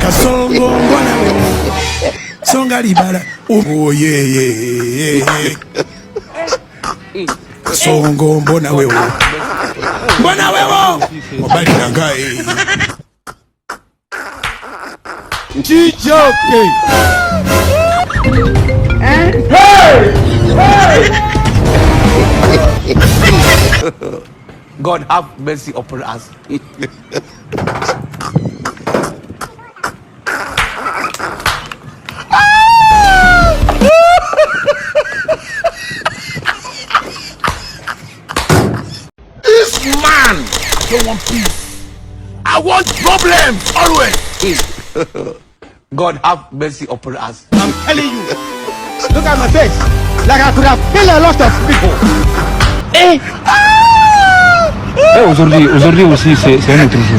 Kasongo mbona wewe songa libala oh yeah Kasongo mbona wewe mobali nangai Chijoke God have mercy upon us. This man, I don't want peace. I want problems always. God have mercy upon us. I'm telling you, look at my face, like I could have killed a lot of people. Aujourd'hui aussi, c'est un autre jour.